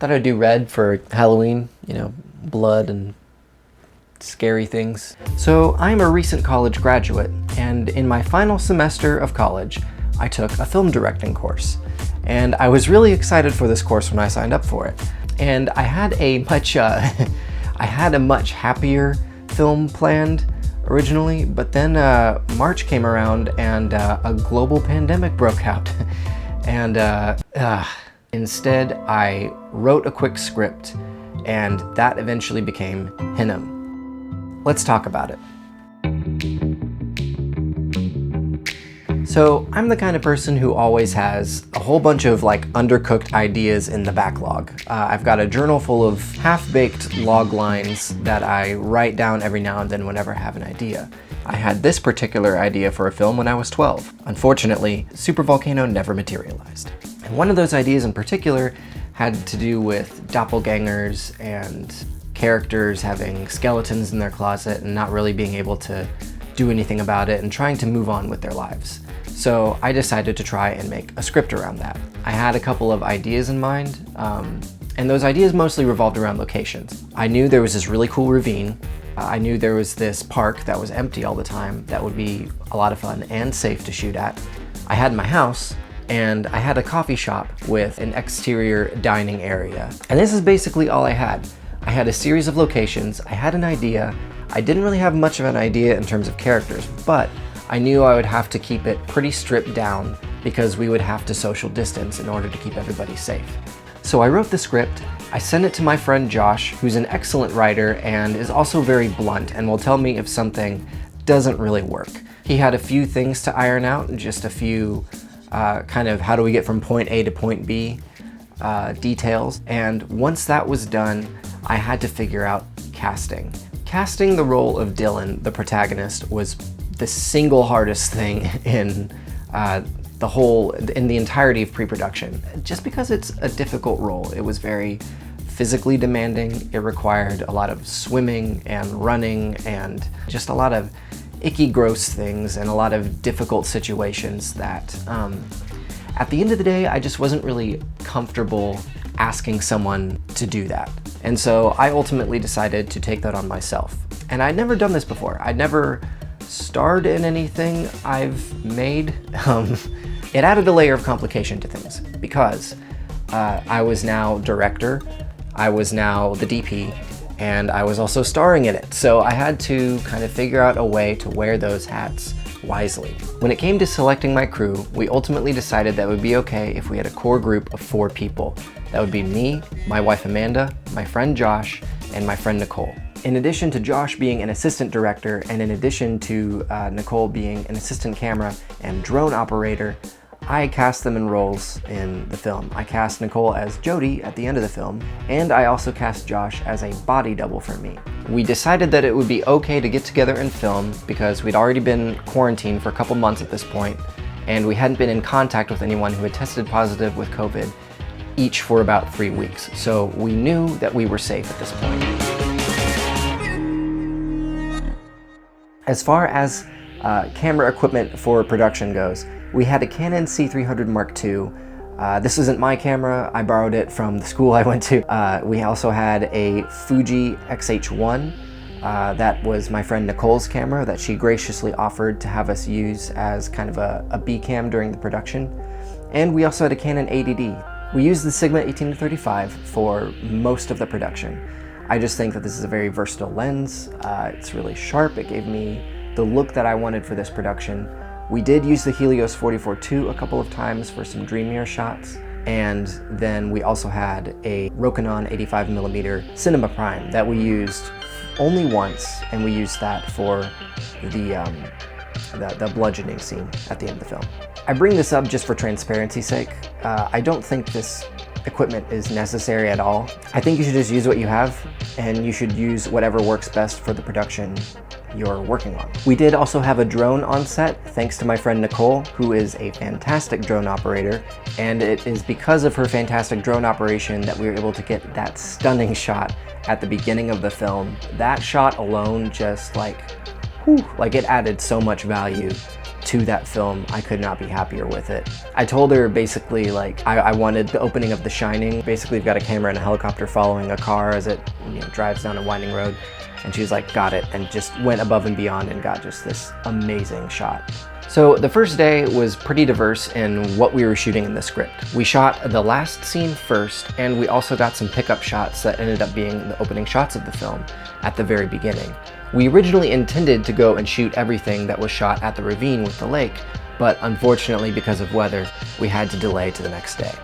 Thought I'd do red for Halloween, you know, blood and scary things. So I'm a recent college graduate, and in my final semester of college, I took a film directing course. And I was really excited for this course when I signed up for it. And I had a much happier film planned originally, but then March came around and a global pandemic broke out. And instead I wrote a quick script, and that eventually became Hinnom. Let's talk about it. So I'm the kind of person who always has a whole bunch of undercooked ideas in the backlog. I've got a journal full of half-baked log lines that I write down every now and then whenever I have an idea. I had this particular idea for a film when I was 12. Unfortunately, supervolcano never materialized. And one of those ideas in particular had to do with doppelgangers and characters having skeletons in their closet and not really being able to do anything about it and trying to move on with their lives. So I decided to try and make a script around that. I had a couple of ideas in mind, and those ideas mostly revolved around locations. I knew there was this really cool ravine. I knew there was this park that was empty all the time that would be a lot of fun and safe to shoot at. I had my house, and I had a coffee shop with an exterior dining area. And this is basically all I had. I had a series of locations, I had an idea. I didn't really have much of an idea in terms of characters, but I knew I would have to keep it pretty stripped down because we would have to social distance in order to keep everybody safe. So I wrote the script, I sent it to my friend Josh, who's an excellent writer and is also very blunt and will tell me if something doesn't really work. He had a few things to iron out, just a few kind of how do we get from point A to point B details. And once that was done, I had to figure out casting. Casting the role of Dylan, the protagonist, was the single hardest thing in the entirety of pre-production. Just because it's a difficult role. It was very physically demanding. It required a lot of swimming and running and just a lot of icky, gross things and a lot of difficult situations that at the end of the day, I just wasn't really comfortable asking someone to do that. And so I ultimately decided to take that on myself. And I'd never done this before. I'd never starred in anything I've made. It added a layer of complication to things because I was now director, I was now the DP, and I was also starring in it. So I had to kind of figure out a way to wear those hats wisely. When it came to selecting my crew, we ultimately decided that it would be okay if we had a core group of 4 people. That would be me, my wife Amanda, my friend Josh, and my friend Nicole. In addition to Josh being an assistant director, and in addition to Nicole being an assistant camera and drone operator, I cast them in roles in the film. I cast Nicole as Jody at the end of the film, and I also cast Josh as a body double for me. We decided that it would be okay to get together and film because we'd already been quarantined for a couple months at this point, and we hadn't been in contact with anyone who had tested positive with COVID, each for about 3 weeks. So we knew that we were safe at this point. As far as camera equipment for production goes, we had a Canon C300 Mark II. This isn't my camera, I borrowed it from the school I went to. We also had a Fuji X-H1. That was my friend Nicole's camera that she graciously offered to have us use as kind of a B-cam during the production. And we also had a Canon 80D. We used the Sigma 18-35 for most of the production. I just think that this is a very versatile lens. It's really sharp. It gave me the look that I wanted for this production. We did use the Helios 44-2 a couple of times for some dreamier shots. And then we also had a Rokinon 85mm Cinema Prime that we used only once, and we used that for the bludgeoning scene at the end of the film. I bring this up just for transparency's sake. I don't think this equipment is necessary at all. I think you should just use what you have, and you should use whatever works best for the production you're working on. We did also have a drone on set, thanks to my friend Nicole, who is a fantastic drone operator, and it is because of her fantastic drone operation that we were able to get that stunning shot at the beginning of the film. That shot alone just it added so much value to that film, I could not be happier with it. I told her basically like I wanted the opening of The Shining. Basically, you've got a camera and a helicopter following a car as it drives down a winding road. And she was like, got it, and just went above and beyond and got just this amazing shot. So the first day was pretty diverse in what we were shooting in the script. We shot the last scene first, and we also got some pickup shots that ended up being the opening shots of the film at the very beginning. We originally intended to go and shoot everything that was shot at the ravine with the lake, but unfortunately because of weather, we had to delay to the next day.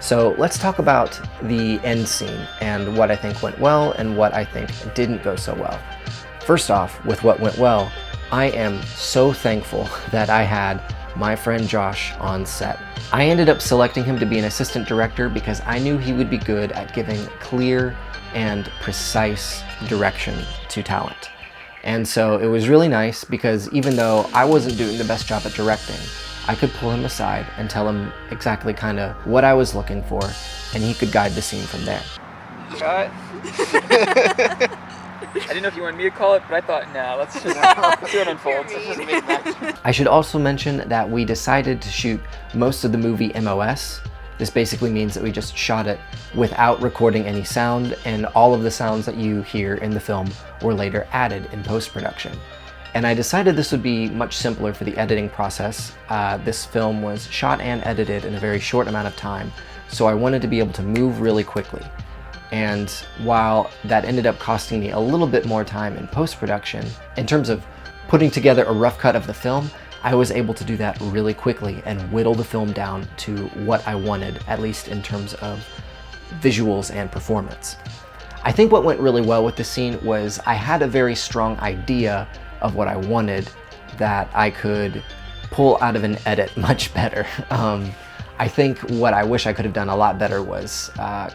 So let's talk about the end scene and what I think went well and what I think didn't go so well. First off, with what went well, I am so thankful that I had my friend Josh on set. I ended up selecting him to be an assistant director because I knew he would be good at giving clear and precise direction to talent. And so it was really nice because even though I wasn't doing the best job at directing, I could pull him aside and tell him exactly kind of what I was looking for, and he could guide the scene from there. Cut. I didn't know if you wanted me to call it, but I thought, nah, let's see what unfolds. Let's just make that. I should also mention that we decided to shoot most of the movie MOS. This basically means that we just shot it without recording any sound, and all of the sounds that you hear in the film were later added in post-production. And I decided this would be much simpler for the editing process. This film was shot and edited in a very short amount of time, so I wanted to be able to move really quickly. And while that ended up costing me a little bit more time in post-production, in terms of putting together a rough cut of the film, I was able to do that really quickly and whittle the film down to what I wanted, at least in terms of visuals and performance. I think what went really well with the scene was I had a very strong idea of what I wanted that I could pull out of an edit much better. I think what I wish I could have done a lot better was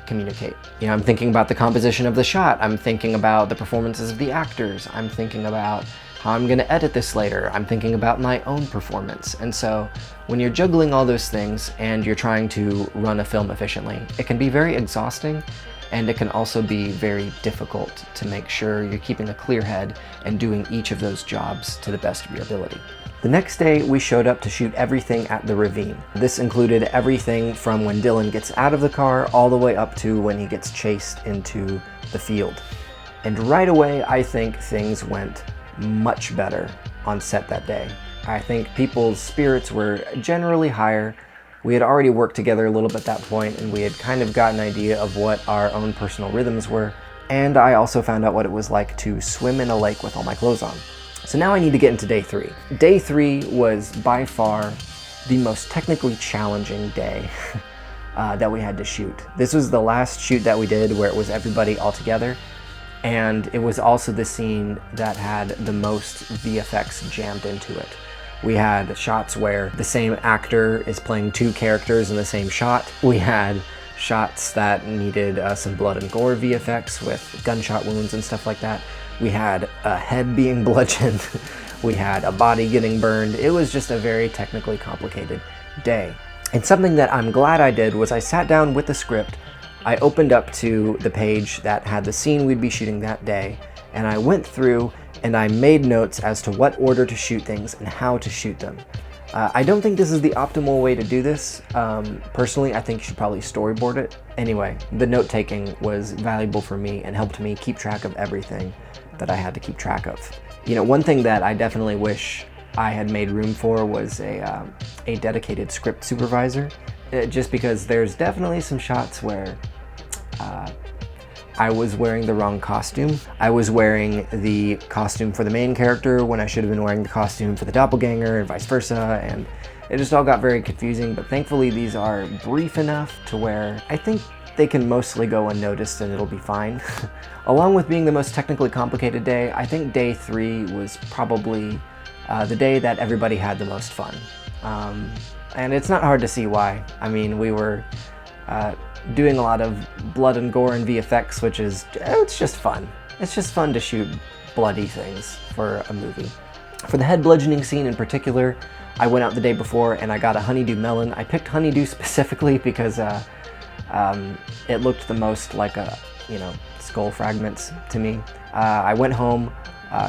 communicate. You know, I'm thinking about the composition of the shot. I'm thinking about the performances of the actors. I'm thinking about how I'm gonna edit this later. I'm thinking about my own performance. And so when you're juggling all those things and you're trying to run a film efficiently, it can be very exhausting, and it can also be very difficult to make sure you're keeping a clear head and doing each of those jobs to the best of your ability. The next day, we showed up to shoot everything at the ravine. This included everything from when Dylan gets out of the car all the way up to when he gets chased into the field. And right away, I think things went much better on set that day. I think people's spirits were generally higher. We had already worked together a little bit at that point, and we had kind of got an idea of what our own personal rhythms were. And I also found out what it was like to swim in a lake with all my clothes on. So now I need to get into day 3. Day 3 was by far the most technically challenging day that we had to shoot. This was the last shoot that we did where it was everybody all together, and it was also the scene that had the most VFX jammed into it. We had shots where the same actor is playing 2 characters in the same shot. We had shots that needed some blood and gore VFX with gunshot wounds and stuff like that. We had a head being bludgeoned. We had a body getting burned. It was just a very technically complicated day. And something that I'm glad I did was I sat down with the script, I opened up to the page that had the scene we'd be shooting that day, and I went through and I made notes as to what order to shoot things and how to shoot them. I don't think this is the optimal way to do this. Personally, I think you should probably storyboard it. Anyway, the note-taking was valuable for me and helped me keep track of everything that I had to keep track of. You know, one thing that I definitely wish I had made room for was a dedicated script supervisor, just because there's definitely some shots where I was wearing the wrong costume. I was wearing the costume for the main character when I should have been wearing the costume for the doppelganger and vice versa, and it just all got very confusing, but thankfully these are brief enough to where I think they can mostly go unnoticed and it'll be fine. Along with being the most technically complicated day, I think day 3 was probably the day that everybody had the most fun. And it's not hard to see why. I mean, we were doing a lot of blood and gore and VFX, which is, it's just fun. It's just fun to shoot bloody things for a movie. For the head bludgeoning scene in particular, I went out the day before and I got a honeydew melon. I picked honeydew specifically because it looked the most like skull fragments to me. I went home,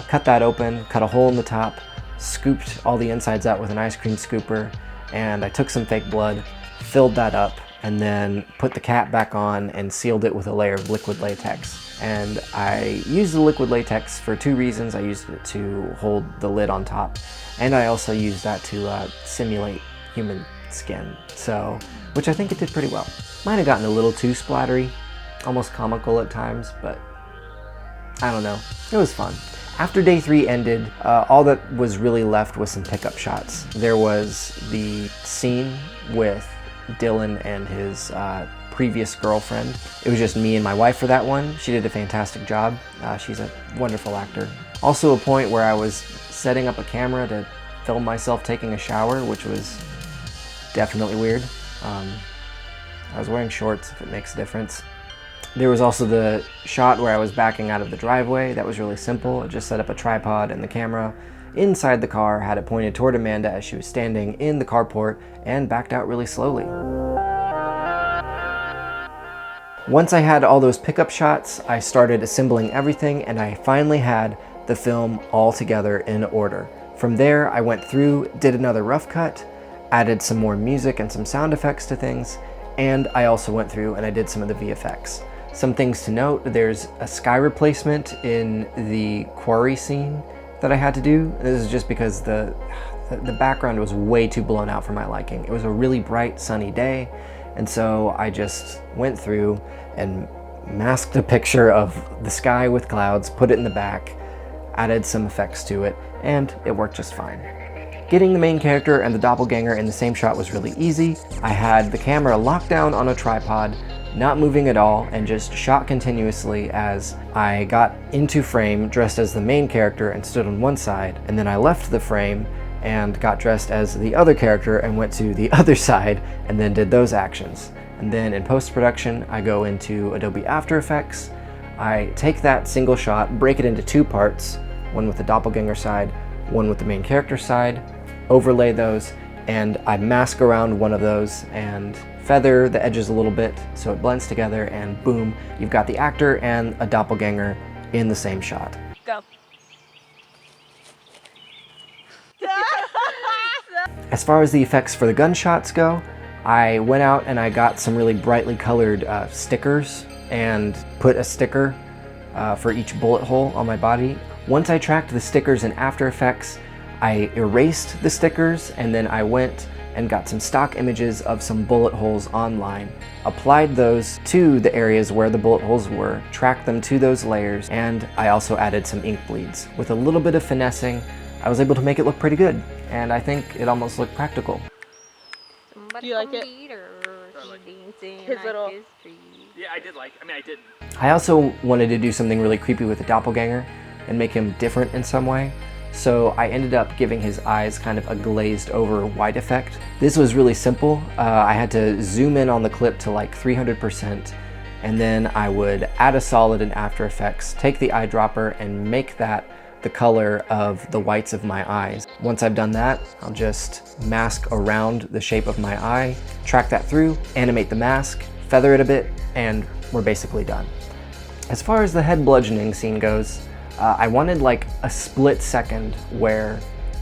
cut that open, cut a hole in the top, scooped all the insides out with an ice cream scooper, and I took some fake blood, filled that up, and then put the cap back on and sealed it with a layer of liquid latex. And I used the liquid latex for two reasons. I used it to hold the lid on top, and I also used that to simulate human skin, so, which I think it did pretty well. Might have gotten a little too splattery, almost comical at times, but I don't know, it was fun. After day 3 ended, all that was really left was some pickup shots. There was the scene with Dylan and his previous girlfriend. It was just me and my wife for that one. She did a fantastic job. She's a wonderful actor. Also a point where I was setting up a camera to film myself taking a shower, which was definitely weird. I was wearing shorts, if it makes a difference. There was also the shot where I was backing out of the driveway. That was really simple. I just set up a tripod and the camera inside the car, had it pointed toward Amanda as she was standing in the carport, and backed out really slowly. Once I had all those pickup shots, I started assembling everything, and I finally had the film all together in order. From there, I went through, did another rough cut, added some more music and some sound effects to things, and I also went through and I did some of the VFX. Some things to note: there's a sky replacement in the quarry scene that I had to do. This is just because the background was way too blown out for my liking. It was a really bright, sunny day, and so I just went through and masked a picture of the sky with clouds, put it in the back, added some effects to it, and it worked just fine. Getting the main character and the doppelganger in the same shot was really easy. I had the camera locked down on a tripod, not moving at all, and just shot continuously as I got into frame dressed as the main character and stood on one side, and then I left the frame and got dressed as the other character and went to the other side and then did those actions. And then in post-production, I go into Adobe After Effects. I take that single shot, break it into two parts, one with the doppelganger side, one with the main character side, overlay those, and I mask around one of those and feather the edges a little bit so it blends together, and boom, you've got the actor and a doppelganger in the same shot. Go. As far as the effects for the gunshots go, I went out and I got some really brightly colored stickers and put a sticker for each bullet hole on my body. Once I tracked the stickers in After Effects, I erased the stickers, and then I went and got some stock images of some bullet holes online, applied those to the areas where the bullet holes were, tracked them to those layers, and I also added some ink bleeds. With a little bit of finessing, I was able to make it look pretty good, and I think it almost looked practical. Do you like it? His little... Yeah, I did like. I mean, I didn't. I also wanted to do something really creepy with the doppelganger and make him different in some way. So I ended up giving his eyes kind of a glazed over white effect. This was really simple. I had to zoom in on the clip to like 300%, and then I would add a solid in After Effects, take the eyedropper and make that the color of the whites of my eyes. Once I've done that, I'll just mask around the shape of my eye, track that through, animate the mask, feather it a bit, and we're basically done. As far as the head bludgeoning scene goes, I wanted like a split second where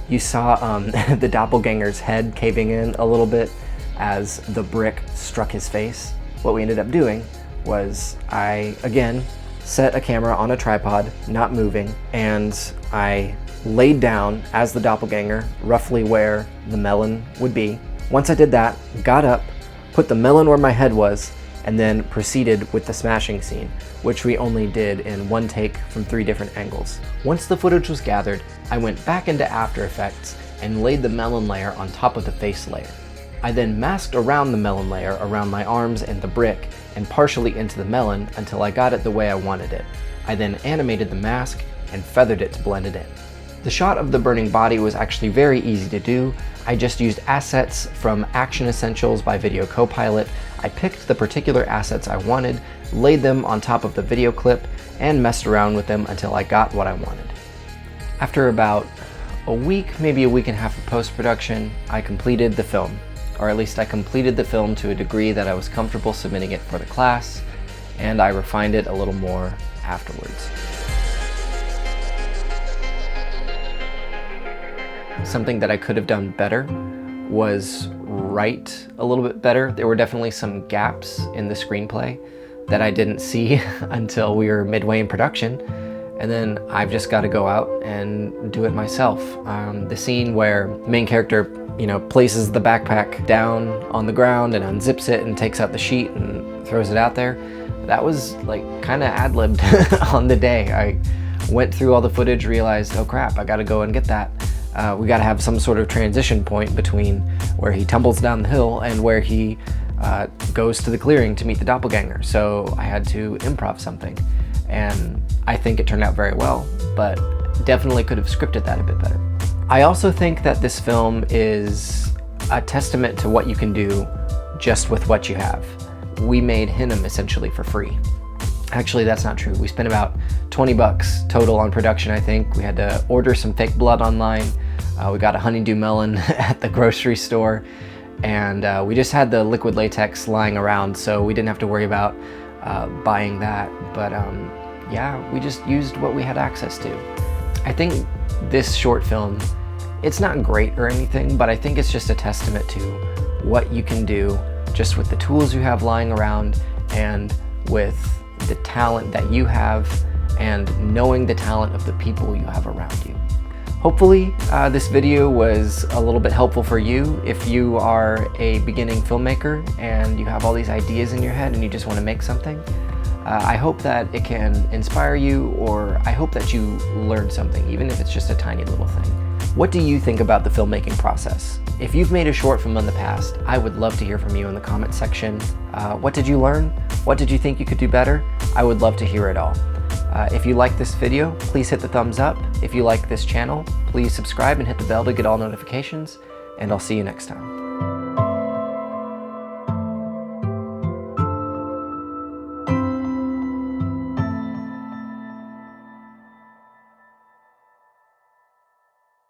you saw the doppelganger's head caving in a little bit as the brick struck his face. What we ended up doing was I, again, set a camera on a tripod, not moving, and I laid down as the doppelganger, roughly where the melon would be. Once I did that, got up, put the melon where my head was, and then proceeded with the smashing scene, which we only did in one take from 3 different angles. Once the footage was gathered, I went back into After Effects and laid the melon layer on top of the face layer. I then masked around the melon layer around my arms and the brick and partially into the melon until I got it the way I wanted it. I then animated the mask and feathered it to blend it in. The shot of the burning body was actually very easy to do. I just used assets from Action Essentials by Video Copilot. I picked the particular assets I wanted, laid them on top of the video clip, and messed around with them until I got what I wanted. After about a week, maybe a week and a half of post-production, I completed the film. Or at least I completed the film to a degree that I was comfortable submitting it for the class, and I refined it a little more afterwards. something that I could have done better was write a little bit better. There were definitely some gaps in the screenplay that I didn't see until we were midway in production. And then I've just got to go out and do it myself. The scene where the main character, you know, places the backpack down on the ground and unzips it and takes out the sheet and throws it out there, that was like kind of ad-libbed on the day. I went through all the footage, realized, oh crap, I got to go and get that. We got to have some sort of transition point between where he tumbles down the hill and where he goes to the clearing to meet the doppelganger. So I had to improv something, and I think it turned out very well, but definitely could have scripted that a bit better. I also think that this film is a testament to what you can do just with what you have. We made Hinnom essentially for free. Actually, that's not true. We spent about 20 bucks total on production, I think. We had to order some fake blood online. We got a honeydew melon at the grocery store, and we just had the liquid latex lying around, so we didn't have to worry about buying that. But yeah, we just used what we had access to. I think this short film, it's not great or anything, but I think it's just a testament to what you can do just with the tools you have lying around and with the talent that you have and knowing the talent of the people you have around you. Hopefully this video was a little bit helpful for you if you are a beginning filmmaker and you have all these ideas in your head and you just want to make something. I hope that it can inspire you, or I hope that you learn something, even if it's just a tiny little thing. What do you think about the filmmaking process? If you've made a short film in the past, I would love to hear from you in the comment section. What did you learn? What did you think you could do better? I would love to hear it all. If you like this video, please hit the thumbs up. If you like this channel, please subscribe and hit the bell to get all notifications, and I'll see you next time.